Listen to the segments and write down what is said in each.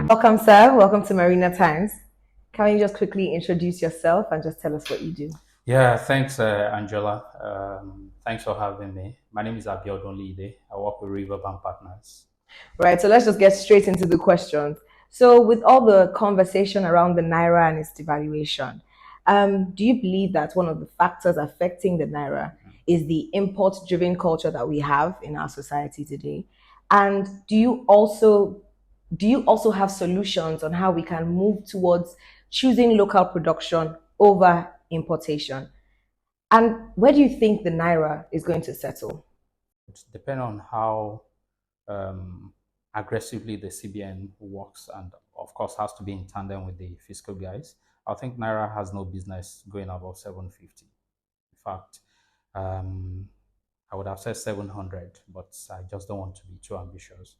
Welcome, sir. Welcome to Marina Times. Can you just quickly introduce yourself and just tell us what you do? Yeah, thanks, Angela. Thanks for having me. My name is Abiodun Oliyede. I work with Riverbank Partners. Right, so let's just get straight into the questions. So, with all the conversation around the Naira and its devaluation, do you believe that one of the factors affecting the Naira is the import driven culture that we have in our society today? And do you also have solutions on how we can move towards choosing local production over importation? And where do you think the Naira is going to settle? It depends on how um, aggressively the CBN works, and of course, has to be in tandem with the fiscal guys. I think Naira has no business going above 750. In fact, um, I would have said 700, but I just don't want to be too ambitious.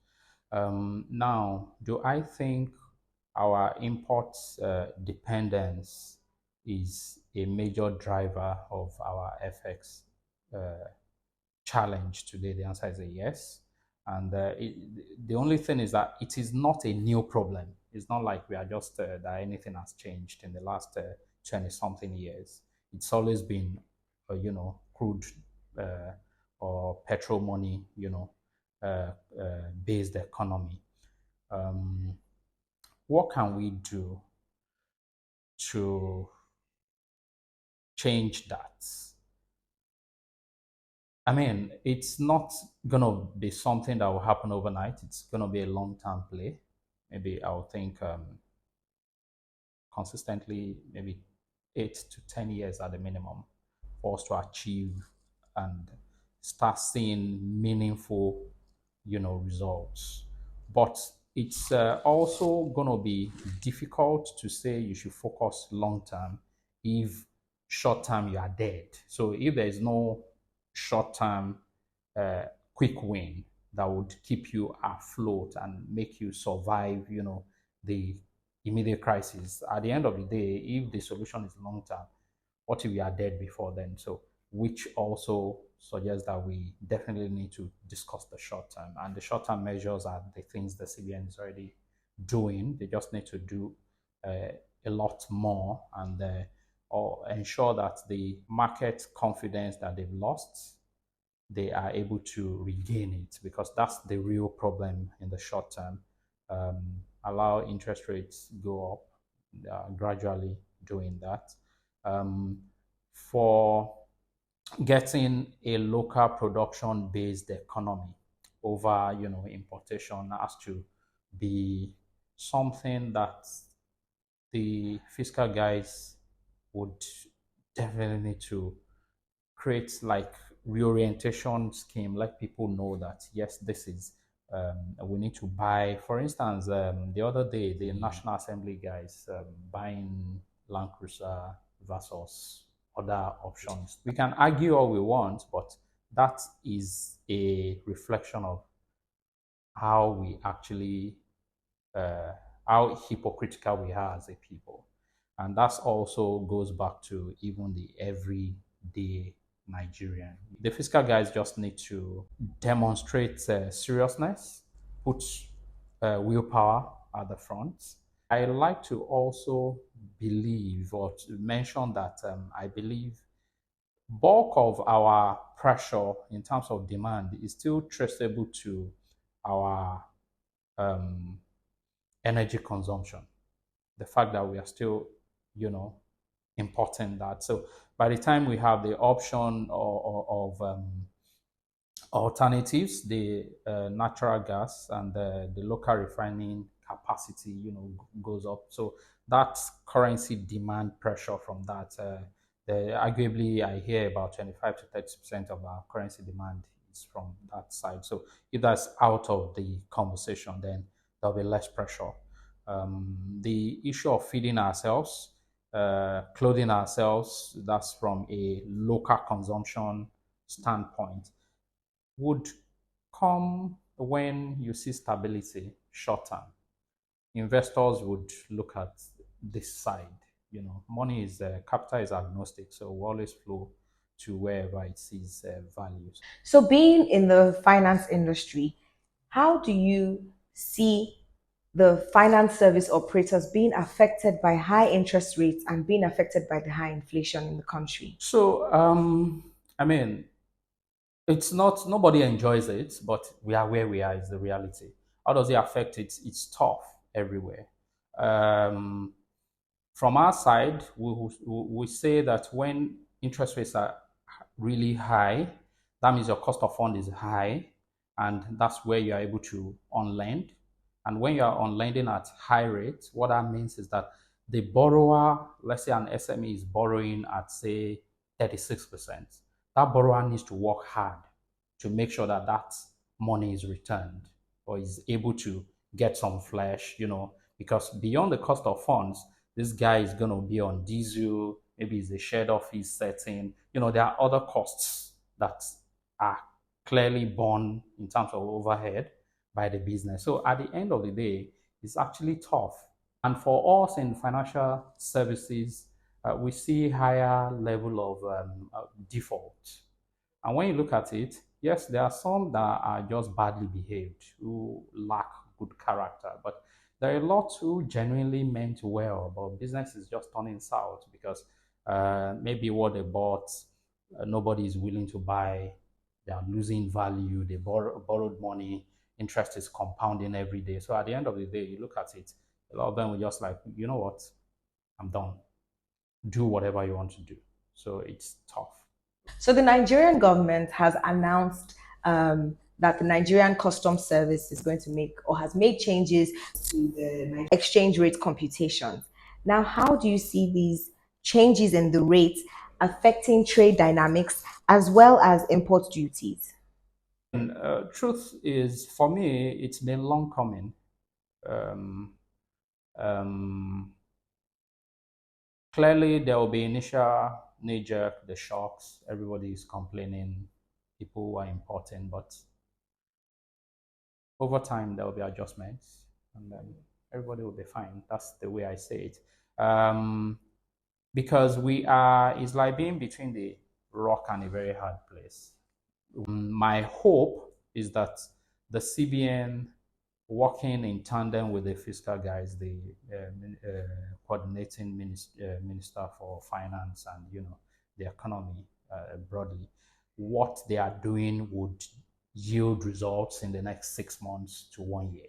Now, do I think our import dependence is a major driver of our FX uh, challenge today? The answer is a yes. And the only thing is that it is not a new problem. It's not like we are just that anything has changed in the last 20 something years. It's always been, crude uh, or petrol money, based economy. Um, what can we do to change that? I mean, it's not gonna be something that will happen overnight. It's gonna be a long-term play. Maybe I would think consistently, maybe 8 to 10 years at the minimum, for us to achieve and start seeing meaningful, results. But it's also gonna be difficult to say you should focus long term if short term you are dead. So if there is no short term uh, quick win that would keep you afloat and make you survive, the immediate crisis. At the end of the day, if the solution is long term, what if we are dead before then? So, which also suggests that we definitely need to discuss the short term. And the short term measures are the things the CBN is already doing. They just need to do uh, a lot more and or ensure that the market confidence that they've lost, they are able to regain it, because that's the real problem in the short term. Allow interest rates go up, gradually doing that. For getting a local production based economy over, importation has to be something that the fiscal guys would definitely need to create, like reorientation scheme, let people know that yes, this is we need to buy. For instance, the other day, the National Assembly guys buying Land Cruiser versus other options. We can argue all we want, but that is a reflection of how we actually uh, how hypocritical we are as a people. And that also goes back to even the everyday Nigerian. The fiscal guys just need to demonstrate seriousness, put willpower at the front. I like to also believe or to mention that I believe bulk of our pressure in terms of demand is still traceable to our um, energy consumption. The fact that we are still, you know, importing that. So by the time we have the option of alternatives, the natural gas and the local refining capacity, goes up. So that currency demand pressure from that, arguably, I hear about 25 to 30% of our currency demand is from that side. So if that's out of the conversation, then there'll be less pressure. The issue of feeding ourselves, clothing ourselves, that's from a local consumption standpoint, would come when you see stability short term. Investors would look at this side. Money is capital is agnostic, so we always flow to wherever it sees values. So, being in the finance industry, how do you see the finance service operators being affected by high interest rates and being affected by the high inflation in the country? So, I mean, it's not, nobody enjoys it, but we are where we are is the reality. How does it affect it? It's tough everywhere. Um, from our side, we say that when interest rates are really high, that means your cost of fund is high, and that's where you are able to on lend. And when you are on lending at high rates, what that means is that the borrower, let's say an SME is borrowing at say 36%, that borrower needs to work hard to make sure that that money is returned or is able to get some flesh, because beyond the cost of funds, this guy is going to be on diesel, maybe it's a shared office setting. There are other costs that are clearly borne in terms of overhead by the business. So at the end of the day, it's actually tough. And for us in financial services, we see higher level of default. And when you look at it, yes, there are some that are just badly behaved, who lack good character, but there are a lot who genuinely meant well, but business is just turning south because maybe what they bought, nobody is willing to buy. They are losing value. They borrowed money. Interest is compounding every day. So at the end of the day, you look at it, a lot of them were just like, you know what, I'm done. Do whatever you want to do. So it's tough. So the Nigerian government has announced that the Nigerian Customs Service is going to make or has made changes to the exchange rate computations. Now, how do you see these changes in the rates affecting trade dynamics as well as import duties? And truth is, for me, it's been long coming. Um, um, Clearly, there will be initial knee jerk, the shocks. Everybody is complaining. People who are importing, but over time there will be adjustments, and then everybody will be fine. That's the way I say it. Um, because it's like being between the rock and a very hard place. My hope is that the CBN, working in tandem with the fiscal guys, the coordinating minister for finance and the economy broadly, what they are doing would yield results in the next 6 months to 1 year.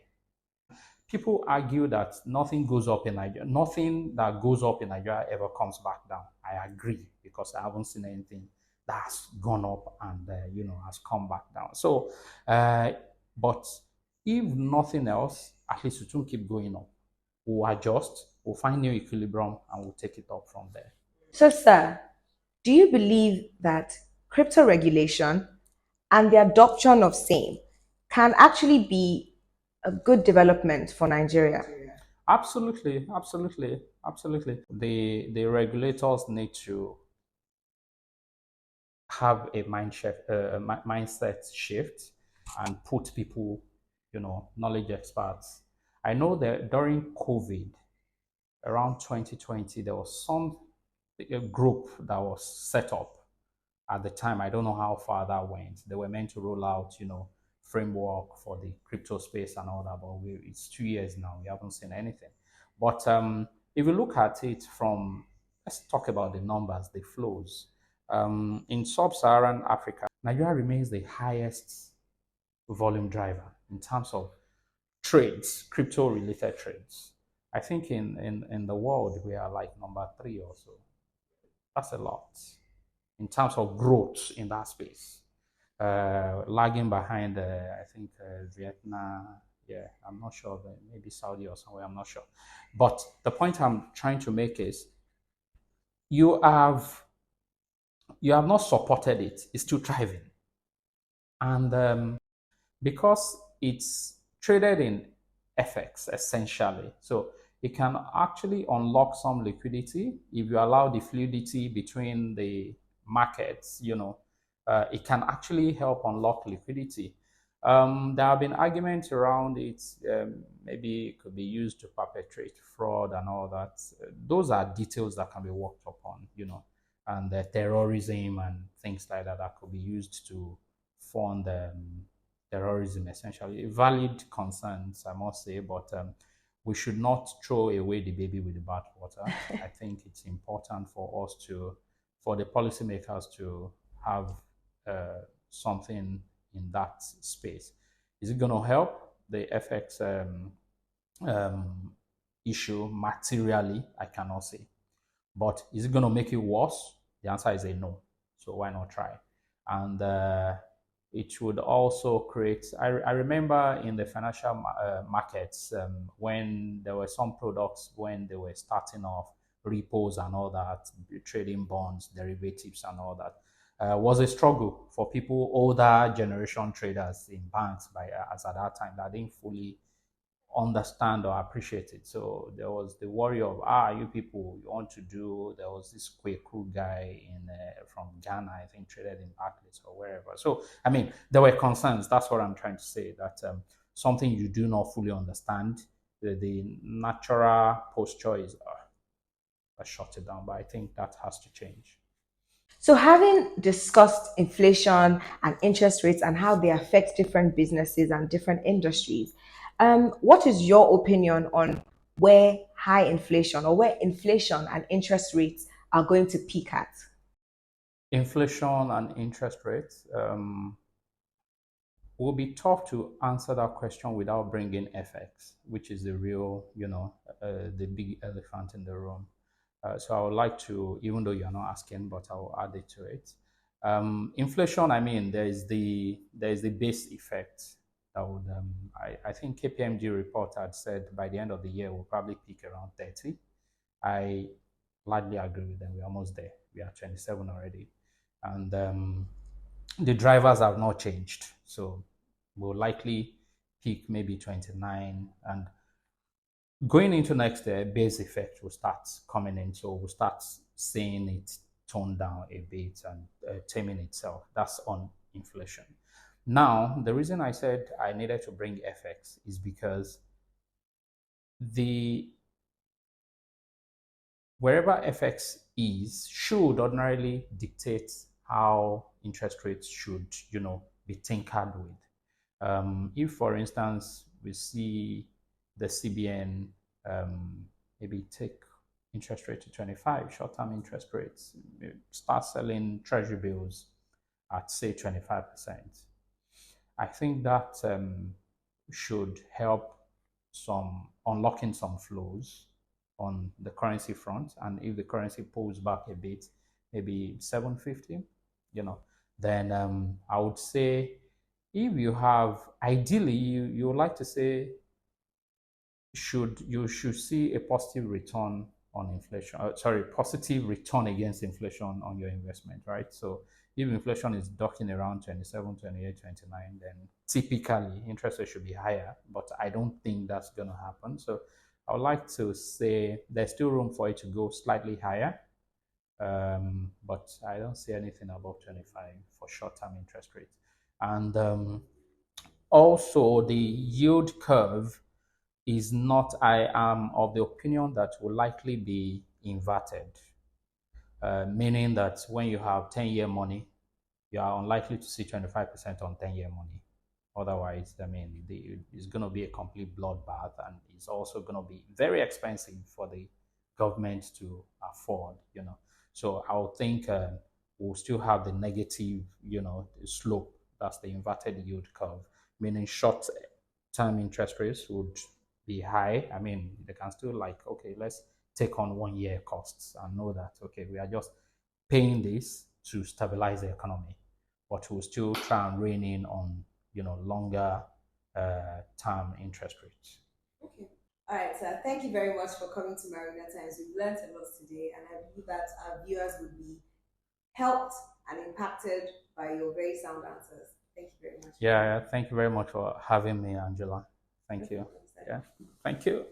People argue that nothing goes up in Nigeria, nothing that goes up in Nigeria ever comes back down. I agree because I haven't seen anything that's gone up and has come back down. So, but if nothing else, at least it won't keep going up. We'll adjust, we'll find new equilibrium, and we'll take it up from there. So, sir, do you believe that crypto regulation and the adoption of same can actually be a good development for Nigeria? Absolutely, absolutely, absolutely. The regulators need to have a mindset shift and put people, knowledge experts. I know that during COVID, around 2020, there was a group that was set up at the time. I don't know how far that went. They were meant to roll out, framework for the crypto space and all that, but it's 2 years now. We haven't seen anything. But if you look at it from, let's talk about the numbers, the flows. In sub-Saharan Africa, Nigeria remains the highest volume driver in terms of trades, crypto-related trades. I think in the world, we are like number 3 or so. That's a lot in terms of growth in that space. Lagging behind, I think Vietnam. Yeah, I'm not sure, but maybe Saudi or somewhere. I'm not sure. But the point I'm trying to make is you have you have not supported it. It's still thriving, and because it's traded in FX essentially, so it can actually unlock some liquidity if you allow the fluidity between the markets. It can actually help unlock liquidity. There have been arguments around it. Maybe it could be used to perpetrate fraud and all that. Those are details that can be worked upon, and terrorism and things like that that could be used to fund terrorism, essentially. Valid concerns, I must say, but we should not throw away the baby with the bathwater. I think it's important for us to, for the policymakers to have uh, something in that space. Is it going to help the FX um, issue materially? I cannot say. But is it going to make it worse? The answer is a no. So why not try? And it would also create. I remember in the financial markets when there were some products when they were starting off, repos and all that, trading bonds, derivatives and all that. Was a struggle for people, older generation traders in banks by as at that time that didn't fully understand or appreciate it. So there was the worry of, you people, you want to do, there was this Kweku guy in from Ghana, I think traded in Barclays or wherever. So, I mean, there were concerns. That's what I'm trying to say, that something you do not fully understand, the natural posture is, shut it down. But I think that has to change. So, having discussed inflation and interest rates and how they affect different businesses and different industries, what is your opinion on where high inflation or where inflation and interest rates are going to peak at? Inflation and interest rates. Will be tough to answer that question without bringing FX, which is the real, the big elephant in the room. So I would like to, even though you're not asking, but I will add it to it. Inflation, I mean, there is the base effect that would, I think KPMG report had said by the end of the year will probably peak around 30. I largely agree with them. We're almost there. We are 27 already. And the drivers have not changed. So we'll likely peak maybe 29. And going into next year, base effect will start coming in. So we'll start seeing it tone down a bit and taming itself. That's on inflation. Now, the reason I said I needed to bring FX is because the wherever FX is should ordinarily dictate how interest rates should, be tinkered with. If, for instance, we see the CBN maybe take interest rate to 25, short-term interest rates, start selling treasury bills at say 25%. I think that should help some unlocking some flows on the currency front. And if the currency pulls back a bit, maybe 750, then I would say if you have, ideally, you would like to say you should see a positive return on inflation, sorry, positive return against inflation on your investment, right? So if inflation is ducking around 27, 28, 29, then typically interest rate should be higher, but I don't think that's going to happen. So I would like to say there's still room for it to go slightly higher, but I don't see anything above 25 for short-term interest rates. And also the yield curve is not, I am of the opinion that will likely be inverted, meaning that when you have 10-year money, you are unlikely to see 25% on 10-year money. Otherwise, I mean, it's going to be a complete bloodbath, and it's also going to be very expensive for the government to afford, So I would think we'll still have the negative, slope. That's the inverted yield curve, meaning short-term interest rates would be high. I mean, they can still like, okay, let's take on 1 year costs and know that, okay, we are just paying this to stabilize the economy, but we'll still try and rein in on, longer term interest rates. Okay. All right, so thank you very much for coming to Marina Times. We've learned a lot today, and I believe that our viewers would be helped and impacted by your very sound answers. Thank you very much. Yeah, thank you very much for having me, Angela. Thank you. Yeah, thank you.